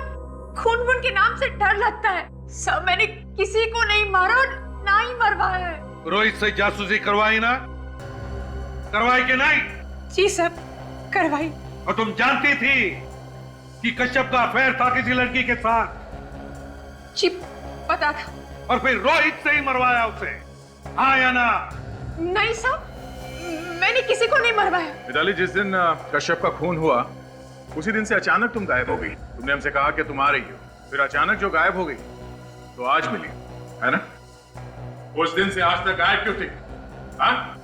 खून के नाम से डर लगता है। सर मैंने किसी को नहीं मारा और ना ही मरवाया है। रोहित से जासूसी करवाई ना? करवाई कि नहीं? जी सर, करवाई। और तुम जानती थी कि कश्यप का अफेयर था किसी लड़की के साथ? जी पता था। और फिर रोहित से ही मरवाया उसे, हाँ या ना? नहीं सर, मैंने किसी को नहीं मरवाया। मिताली, जिस दिन कश्यप का खून हुआ उसी दिन से अचानक तुम गायब हो गई। तुमने हमसे कहा कि तुम आ रही हो, फिर अचानक जो गायब हो गई तो आज मिली, है ना? उस दिन से आज तक गायब क्यों थी? हाँ?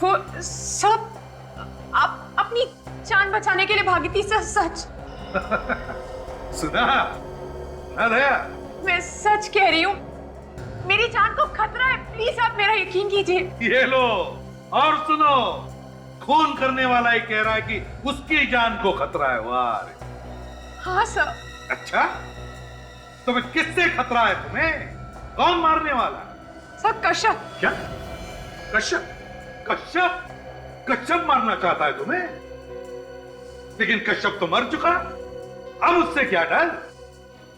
वो सब आप अपनी जान बचाने के लिए भागी थी सर, सच। सुना ना दया? मैं सच कह रही हूँ, मेरी जान को खतरा है, प्लीज आप मेरा यकीन कीजिए। ये लो और सुनो, खून करने वाला ही कह रहा है कि उसकी जान को खतरा है। वाह। हाँ सर। अच्छा, तो फिर किससे खतरा है तुम्हें? कौन मारने वाला? सर कश्यप। क्या? कश्यप? कश्यप? कश्यप मारना चाहता है तुम्हें? लेकिन कश्यप तो मर चुका, अब उससे क्या डर?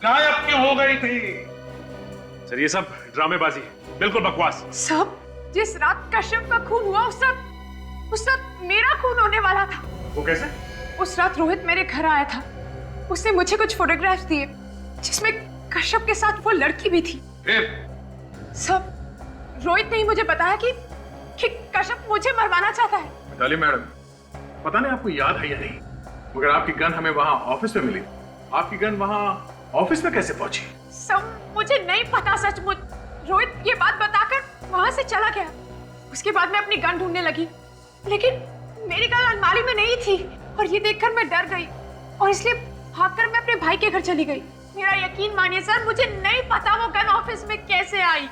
गायब क्यों हो गई थी? सर ये सब ड्रामेबाजी है, बिल्कुल बकवास। सब जिस रात कश्यप का खून हुआ उस रात मेरा खून होने वाला था। वो कैसे? उस रात रोहित मेरे घर आया था, उसने मुझे कुछ फोटोग्राफ्स दिए जिसमें कश्यप के साथ वो लड़की भी थी। फिर? सब रोहित ने ही मुझे बताया कि कश्यप मुझे मरवाना चाहता है। मिताली मैडम, पता नहीं आपको याद है या नहीं, मगर आपकी गन हमें वहां ऑफिस में मिली। आपकी गन वहां ऑफिस में कैसे पहुंची? सब मुझे नहीं पता सचमुच। रोहित ये बात बताकर वहां से चला गया। उसके बाद मैं अपनी गन ढूंढने लगी, लेकिन मेरी गन अलमारी में नहीं थी और ये देखकर मैं डर गई और इसलिए भागकर मैं अपने भाई के घर चली गई। मेरा यकीन मानिए सर, मुझे नहीं पता वो गन ऑफिस में कैसे आई।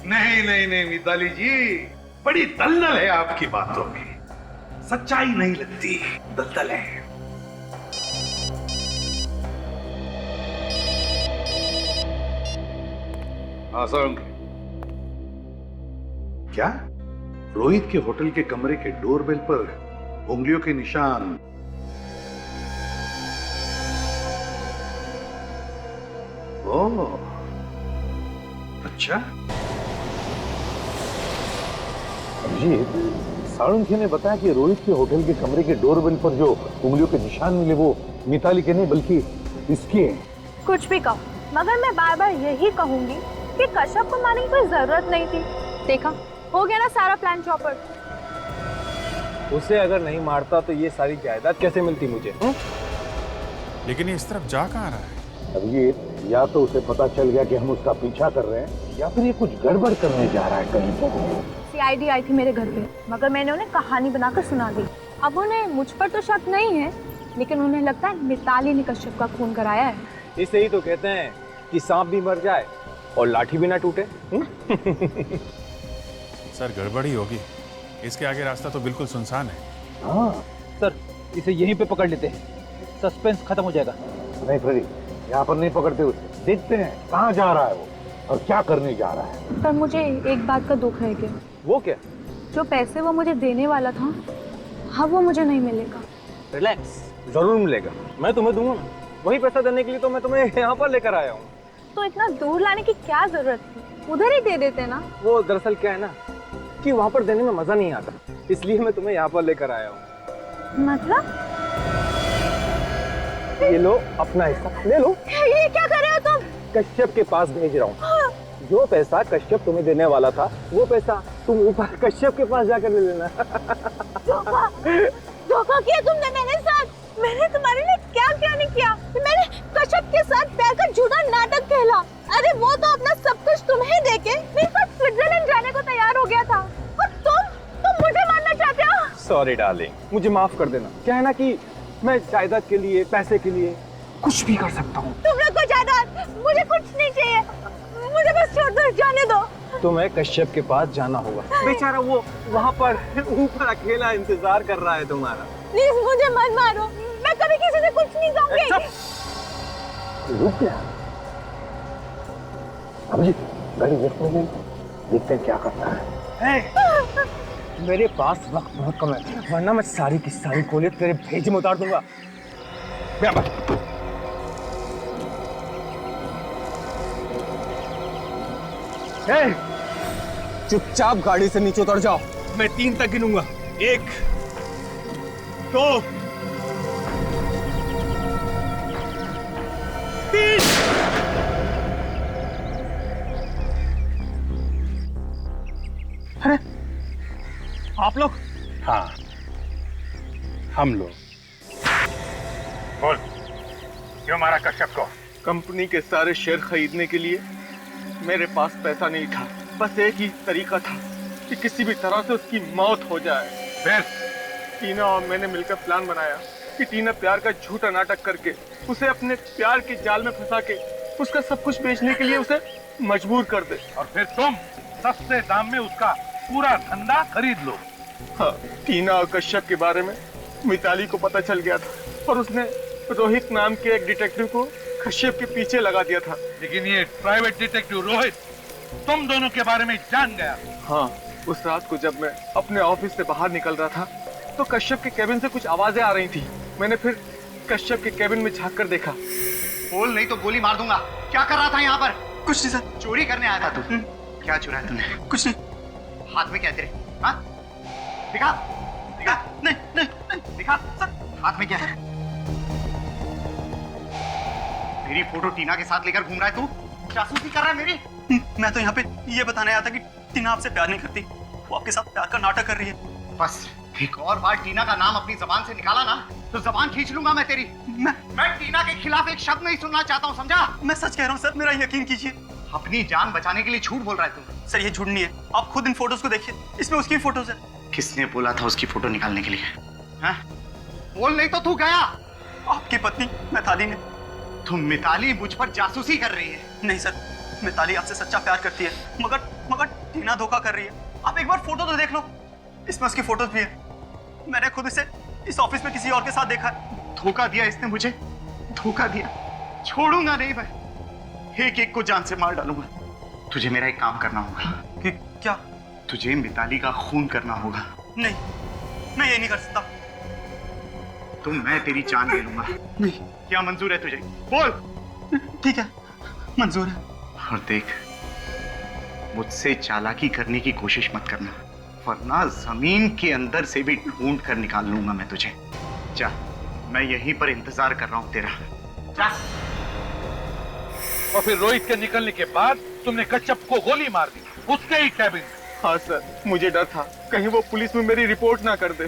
नहीं नहीं नहीं मिताली जी, बड़ी दलदल है आपकी बातों में, सच्चाई नहीं लगती, दलदल है। हाँ सर। क्या रोहित के होटल के कमरे के डोरबेल पर उंगलियों के निशान? ओह, अच्छा। अभिजीत, साळुंखे ने बताया कि रोहित के होटल के कमरे के डोरबेल पर जो उंगलियों के निशान मिले वो मिताली के नहीं बल्कि इसके हैं। कुछ भी कहो, मगर मैं बार बार यही कहूंगी कि कश्यप को मारने की कोई जरूरत नहीं थी। देखा, हो गया ना सारा प्लान चौपट। उसे अगर नहीं मारता तो ये सारी जायदाद कैसे मिलती मुझे? लेकिन ये इस तरफ जा कहाँ रहा है? अभिजीत, या तो उसे पता चल गया कि हम उसका पीछा कर रहे हैं या फिर ये कुछ गड़बड़ करने जा रहा है कहीं पर। सीआईडी आई थी मेरे घर पे, मगर मैंने उन्हें कहानी बनाकर सुना दी। अब उन्हें मुझ पर तो शक नहीं है, लेकिन उन्हें लगता है मिताली ने कश्यप का खून कराया है। इसे ही तो कहते हैं कि सांप भी मर जाए और लाठी भी ना टूटे। सर गड़बड़ ही होगी, इसके आगे रास्ता तो बिल्कुल सुनसान है। हाँ सर, इसे यहीं पे पकड़ लेते हैं, सस्पेंस खत्म हो जाएगा। नहीं फ्रेडी, यहाँ पर नहीं पकड़ते उसे, देखते हैं कहाँ जा रहा है वो और क्या करने जा रहा है। पर मुझे एक बात का दुख है कि वो क्या? जो पैसे वो मुझे देने वाला था, हाँ वो मुझे नहीं मिलेगा। रिलैक्स, जरूर मिलेगा, मैं तुम्हें दूंगा ना। वही पैसा देने के लिए तो मैं तुम्हें यहाँ पर लेकर आया हूँ। तो इतना दूर लाने की क्या जरूरत थी, उधर ही दे देते ना। वो दरअसल क्या है ना कि वहाँ पर देने में मजा नहीं आता, इसलिए मैं तुम्हें यहाँ पर लेकर आया हूँ। मतलब? ये लो अपना हिस्सा, ले लो। ये क्या कर रहे हो तुम? कश्यप के पास भेज रहा हूँ। जो पैसा कश्यप तुम्हें देने वाला था, वो पैसा तुम ऊपर कश्यप के पास जाकर ले लेना। धोखा किया तुमने मेरे साथ। मैंने तुम्हारे लिए क्या क्या नहीं किया। मैंने कश्यप के साथ प्यार का झूठा नाटक खेला। अरे वो तो अपना सब कुछ तुम्हें देके मेरे साथ स्विट्जरलैंड जाने को तैयार हो गया था, और तुम मुझे मारना चाहते हो। सॉरी डार्लिंग, मुझे माफ कर देना। क्या है ना कि मैं जायदाद के लिए, पैसे के लिए कुछ भी कर सकता हूँ। तुम लोग को जायदाद, मुझे कुछ नहीं चाहिए, मुझे बस छोड़ दो, जाने दो। तुम्हें कश्यप के पास जाना होगा। बेचारा वो वहाँ पर ऊपर अकेला इंतजार कर रहा है तुम्हारा। प्लीज मुझे मत मारो, मैं कभी किसी से कुछ नहीं कहूँगी। रुक जा अभिजीत, गाड़ी लिफ्ट में ले, देखते हैं क्या करता है। मेरे पास वक्त बहुत कम है, वरना मैं सारी की सारी गोली तेरे भेजे में उतार दूंगा। चुपचाप गाड़ी से नीचे उतर जाओ, मैं 3 तक गिनूंगा। 1 2 3। अरे आप लोग? हाँ, हम लोग। बोल, क्यों मारा कश्यप को? कंपनी के सारे शेयर खरीदने के लिए मेरे पास पैसा नहीं था। बस एक ही तरीका था कि किसी भी तरह से उसकी मौत हो जाए। फिर टीना और मैंने मिलकर प्लान बनाया कि टीना प्यार का झूठा नाटक करके उसे अपने प्यार के जाल में फंसा के उसका सब कुछ बेचने के लिए उसे मजबूर कर दे। और फिर तुम सस्ते दाम में उसका पूरा धंधा खरीद लो। हाँ, टीना और कश्यप के बारे में मिताली को पता चल गया था और उसने रोहित नाम के एक डिटेक्टिव को कश्यप के पीछे लगा दिया था। लेकिन ये प्राइवेट डिटेक्टिव रोहित तुम दोनों के बारे में जान गया। हाँ, उस रात को जब मैं अपने ऑफिस से बाहर निकल रहा था तो कश्यप के केबिन से कुछ आवाजें आ रही थी। मैंने फिर कश्यप के केबिन में झांक कर देखा। बोल नहीं तो गोली मार दूंगा। क्या कर रहा था यहाँ पर? कुछ नहीं सर। चोरी करने आया था तू? क्या चुराया तूने? कुछ नहीं। हाथ में क्या तेरे? हाँ? दिखा, दिखा। नहीं, नहीं, नहीं, दिखा सर। हाथ में क्या है? मेरी फोटो टीना के साथ लेकर घूम रहा है तू? जासूसी कर रहा है मेरी? मैं तो यहाँ पे ये बताने आया था कि टीना आपसे प्यार नहीं करती, वो आपके साथ प्यार का नाटक कर रही है। बस एक और बार टीना का नाम अपनी जबान से निकाला ना तो जबान खींच लूंगा मैं तेरी। मैं टीना के खिलाफ एक शब्द नहीं सुनना चाहता हूँ, समझा? मैं सच कह रहा हूँ सर, मेरा यकीन कीजिए। अपनी जान बचाने के लिए झूठ बोल रहा है तू। सर ये झूठ नहीं है, आप खुद इन फोटोज को देखिए, इसमें उसकी फोटोज है। किसने बोला था उसकी फोटो निकालने के लिए? हाँ? बोल नहीं तो तू गया। आपकी पत्नी मिताली ने। तुम मिताली मुझ पर जासूसी कर रही है? नहीं सर, मिताली आपसे सच्चा प्यार करती है, मगर टीना धोखा कर रही है। आप एक बार फोटो तो देख लो, इसमें उसकी फोटोज भी है। मैंने खुद इसे इस ऑफिस में किसी और के साथ देखा है। धोखा दिया इसने मुझे, धोखा दिया। छोड़ूंगा नहीं मैं, एक एक को जान से मार डालूंगा। तुझे मेरा एक काम करना होगा। कि क्या? तुझे मिताली का खून करना होगा। नहीं, मैं ये नहीं कर सकता। तो मैं तेरी जान ले लूंगा। नहीं। क्या मंजूर है तुझे? बोल। ठीक है, मंजूर है। और देख, मुझसे चालाकी करने की कोशिश मत करना, वरना जमीन के अंदर से भी ढूंढ कर निकाल लूंगा मैं तुझे। जा, मैं यहीं पर इंतजार कर रहा हूं तेरा। जा। और फिर रोहित के निकलने के बाद तुमने कश्यप को गोली मार दी उसके ही कैबिन। हाँ सर, मुझे डर था कहीं वो पुलिस में मेरी रिपोर्ट ना कर दे।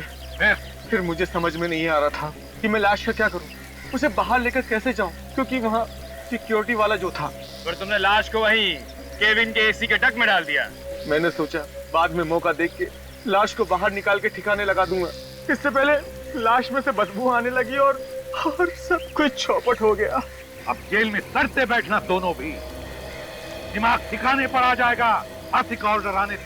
फिर मुझे समझ में नहीं आ रहा था कि मैं लाश का क्या करूं, उसे बाहर लेकर कैसे जाऊं, क्योंकि वहाँ सिक्योरिटी वाला जो था। पर तुमने लाश को वहीं केबिन के एसी के डक में डाल दिया। मैंने सोचा बाद में मौका देख के लाश को बाहर निकाल के ठिकाने लगा दूंगा। इससे पहले लाश में से बदबू आने लगी और सब कुछ चौपट हो गया। अब जेल में सड़ते बैठना दोनों भी, दिमाग ठिकाने पर आ जाएगा। आशिक ऑर्डर आने